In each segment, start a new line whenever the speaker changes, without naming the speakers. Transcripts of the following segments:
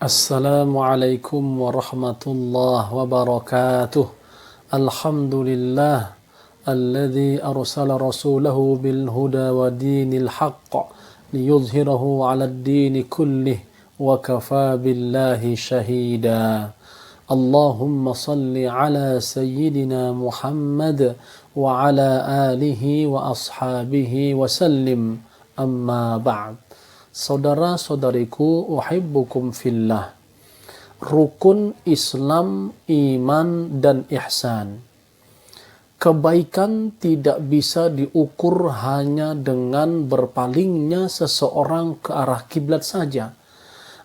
Assalamualaikum warahmatullahi wabarakatuh. Alhamdulillah alladzi arsala rasulahu bil huda wa dinil haqq liyudhhirahu 'alad dini kullih wa kafa billahi shahida. Allahumma salli ala sayyidina Muhammad wa ala alihi wa ashabihi wa sallim. Amma ba'd. Saudara-saudariku, uhibbukum fillah. Rukun Islam, iman, dan ihsan. Kebaikan tidak bisa diukur hanya dengan berpalingnya seseorang ke arah kiblat saja.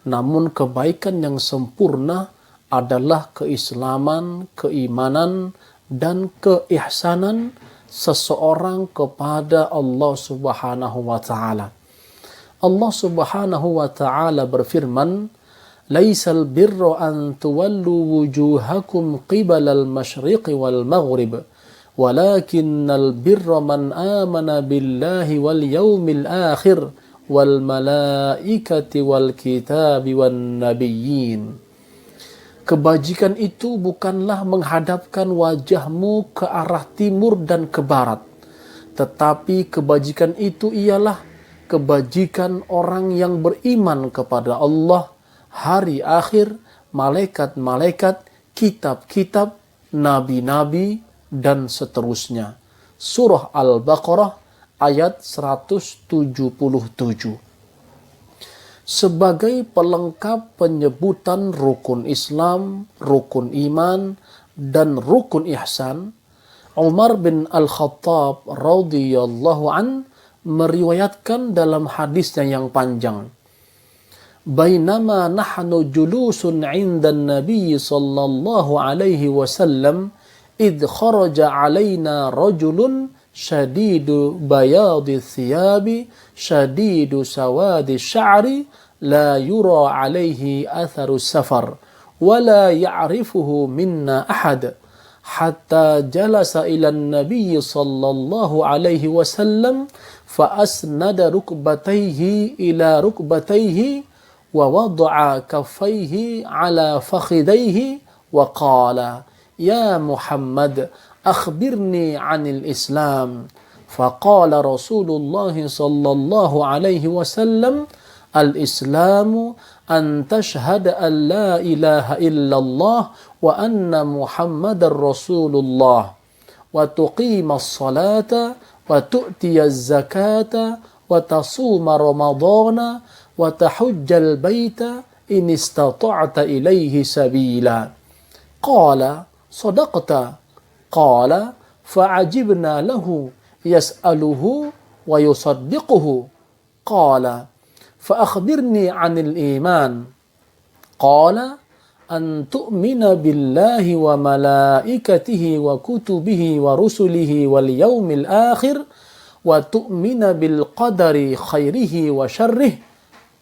Namun kebaikan yang sempurna adalah keislaman, keimanan, dan keihsanan seseorang kepada Allah Subhanahu wa ta'ala. Allah Subhanahu wa ta'ala berfirman, "Laisal birra an tuwallu wujuhakum qibalal masyriqi wal maghrib, walakinnal birra man amana billahi wal yawmil akhir wal malaikati wal kitabi wan nabiyyin." Kebajikan itu bukanlah menghadapkan wajahmu ke arah timur dan ke barat, tetapi kebajikan itu ialah kebajikan orang yang beriman kepada Allah, hari akhir, malaikat-malaikat, kitab-kitab, nabi-nabi, dan seterusnya. Surah Al-Baqarah ayat 177. Sebagai pelengkap penyebutan rukun Islam, rukun iman, dan rukun ihsan, Umar bin Al-Khattab radhiyallahu anhu meriwayatkan dalam hadisnya yang panjang, "Bainama nahnu julusun 'inda an-nabiy sallallahu alaihi wasallam id kharaja 'alaina rajulun shadidu bayadi thiyabi shadidu sawadi sya'ri la yura 'alaihi atharu safar wa la ya'rifuhu minna ahad hatta jalasa ila an-nabiy sallallahu alaihi wasallam فأسند ركبتيه إلى ركبتيه ووضع كفيه على فخذيه وقال يا محمد أخبرني عن الإسلام فقال رسول الله صلى الله عليه وسلم الإسلام أن تشهد أن لا إله إلا الله وأن محمد رسول الله وتقيم الصلاة وتؤتي الزكاة وتصوم رمضان وتحج البيت إن استطعت إليه سبيلا. قال صدقت. قال فعجبنا له يسأله ويصدقه. قال فأخبرني عن الإيمان. قال أن تؤمن بالله وملائكته وكتبه ورسله واليوم الآخر وتؤمن بالقدر خيره وشره.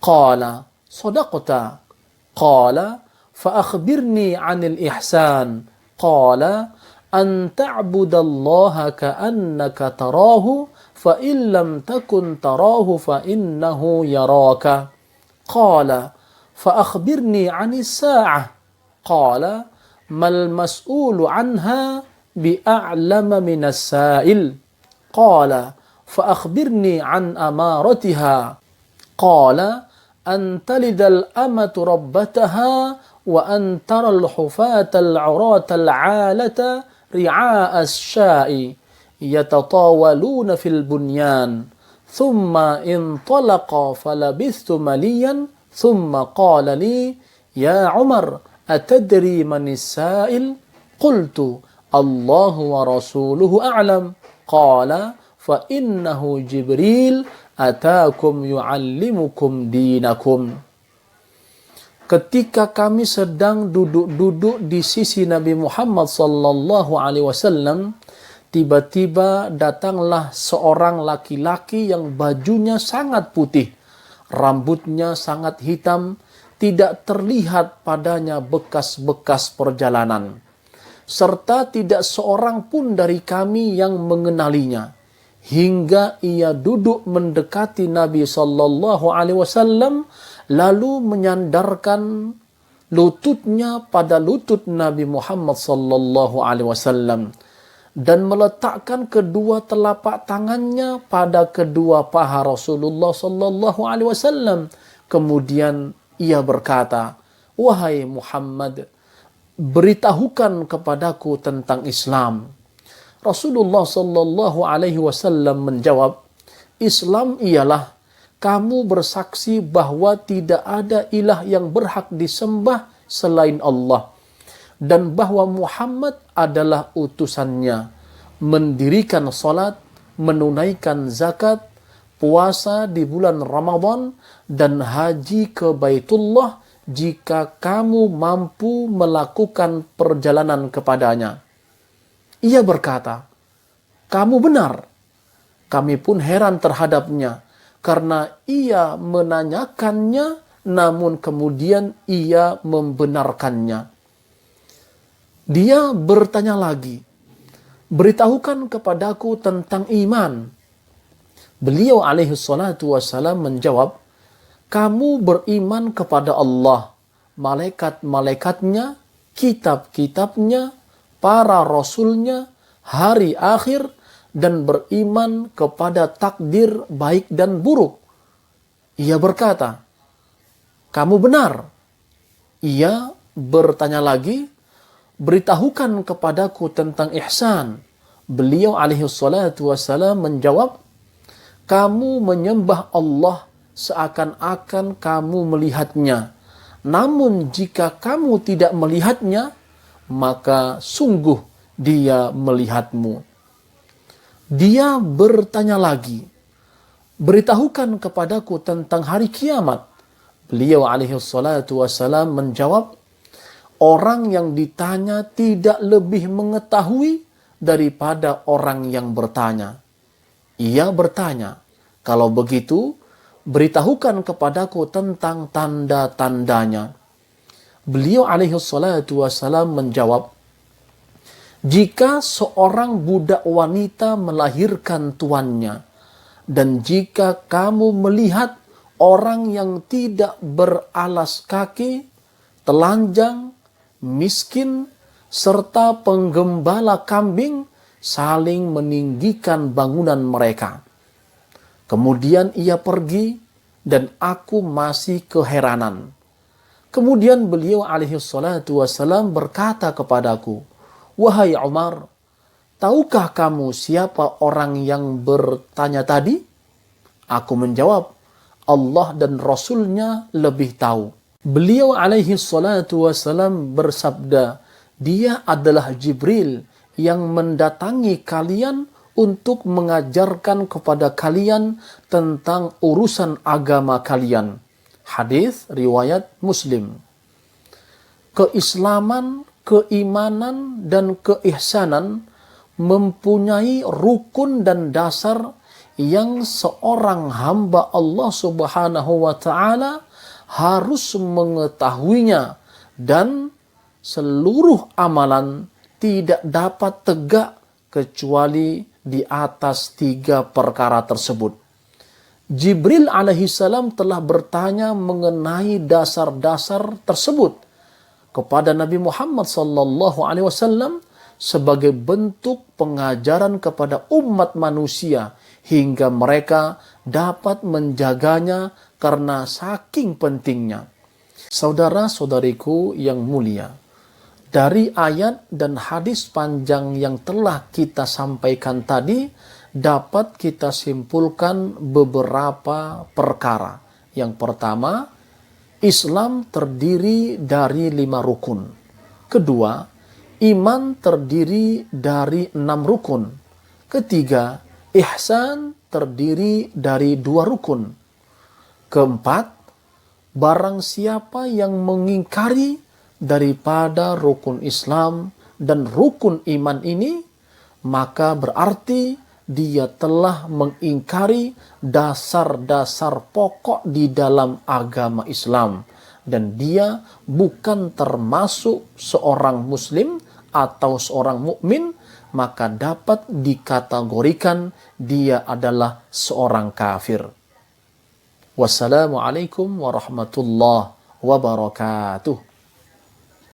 قال صدقت. قال فأخبرني عن الإحسان. قال أن تعبد الله كأنك تراه فإن لم تكن تراه فإنه يراك. قال فأخبرني عن الساعة. قال ما المسؤول عنها بأعلم من السائل. قال فأخبرني عن أمارتها. قال أن تلد الأمة ربتها وأن ترى الحفاة العراة العالة رعاء الشاء يتطاولون في البنيان. ثم انطلق فلبثت مليا ثم قال لي يا عمر أتدري من السائل؟ قلت الله ورسوله أعلم. قال فإنه جبريل أتاكم يعلمكم دينكم. Ketika kami sedang duduk-duduk di sisi Nabi Muhammad sallallahu alaihi wasallam, tiba-tiba datanglah seorang laki-laki yang bajunya sangat putih, rambutnya sangat hitam, tidak terlihat padanya bekas-bekas perjalanan, serta tidak seorang pun dari kami yang mengenalinya, hingga ia duduk mendekati Nabi sallallahu alaihi wasallam lalu menyandarkan lututnya pada lutut Nabi Muhammad sallallahu alaihi wasallam dan meletakkan kedua telapak tangannya pada kedua paha Rasulullah sallallahu alaihi wasallam. Kemudian ia berkata, "Wahai Muhammad, beritahukan kepadaku tentang Islam." Rasulullah sallallahu alaihi wasallam menjawab, "Islam ialah kamu bersaksi bahwa tidak ada ilah yang berhak disembah selain Allah dan bahwa Muhammad adalah utusannya, mendirikan salat, menunaikan zakat, puasa di bulan Ramadan, dan haji ke Baitullah jika kamu mampu melakukan perjalanan kepadanya." Ia berkata, "Kamu benar." Kami pun heran terhadapnya karena ia menanyakannya namun kemudian ia membenarkannya. Dia bertanya lagi, "Beritahukan kepadaku tentang iman." Beliau alaihi salatu wassalam menjawab, "Kamu beriman kepada Allah, malaikat-malaikatnya, kitab-kitabnya, para rasulnya, hari akhir, dan beriman kepada takdir baik dan buruk." Ia berkata, "Kamu benar." Ia bertanya lagi, "Beritahukan kepadaku tentang ihsan." Beliau alaihi salatu wassalam menjawab, "Kamu menyembah Allah seakan-akan kamu melihatnya. Namun jika kamu tidak melihatnya, maka sungguh dia melihatmu." Dia bertanya lagi, "Beritahukan kepadaku tentang hari kiamat." Beliau alaihi salatu wassalam menjawab, "Orang yang ditanya tidak lebih mengetahui daripada orang yang bertanya." Ia bertanya, "Kalau begitu, beritahukan kepadaku tentang tanda-tandanya." Beliau alaihi salatu wassalam menjawab, "Jika seorang budak wanita melahirkan tuannya, dan jika kamu melihat orang yang tidak beralas kaki, telanjang, miskin, serta penggembala kambing saling meninggikan bangunan mereka." Kemudian ia pergi dan aku masih keheranan. Kemudian beliau alaihi salatu wassalam berkata kepadaku, "Wahai Umar, tahukah kamu siapa orang yang bertanya tadi?" Aku menjawab, "Allah dan Rasulnya lebih tahu." Beliau alaihi salatu wassalam bersabda, "Dia adalah Jibril yang mendatangi kalian untuk mengajarkan kepada kalian tentang urusan agama kalian." Hadis riwayat Muslim. Keislaman, keimanan, dan keihsanan mempunyai rukun dan dasar yang seorang hamba Allah Subhanahu wa taala harus mengetahuinya, dan seluruh amalan tidak dapat tegak kecuali di atas 3 perkara tersebut. Jibril alaihissalam telah bertanya mengenai dasar-dasar tersebut kepada Nabi Muhammad sallallahu alaihi wasallam sebagai bentuk pengajaran kepada umat manusia hingga mereka dapat menjaganya karena saking pentingnya. Saudara-saudariku yang mulia, dari ayat dan hadis panjang yang telah kita sampaikan tadi dapat kita simpulkan beberapa perkara. Yang pertama, Islam terdiri dari 5 rukun. Kedua, iman terdiri dari 6 rukun. Ketiga, ihsan terdiri dari 2 rukun. Keempat, barang siapa yang mengingkari daripada rukun Islam dan rukun iman ini, maka berarti dia telah mengingkari dasar-dasar pokok di dalam agama Islam, dan dia bukan termasuk seorang muslim atau seorang mukmin, maka dapat dikategorikan dia adalah seorang kafir. Wassalamualaikum warahmatullahi wabarakatuh.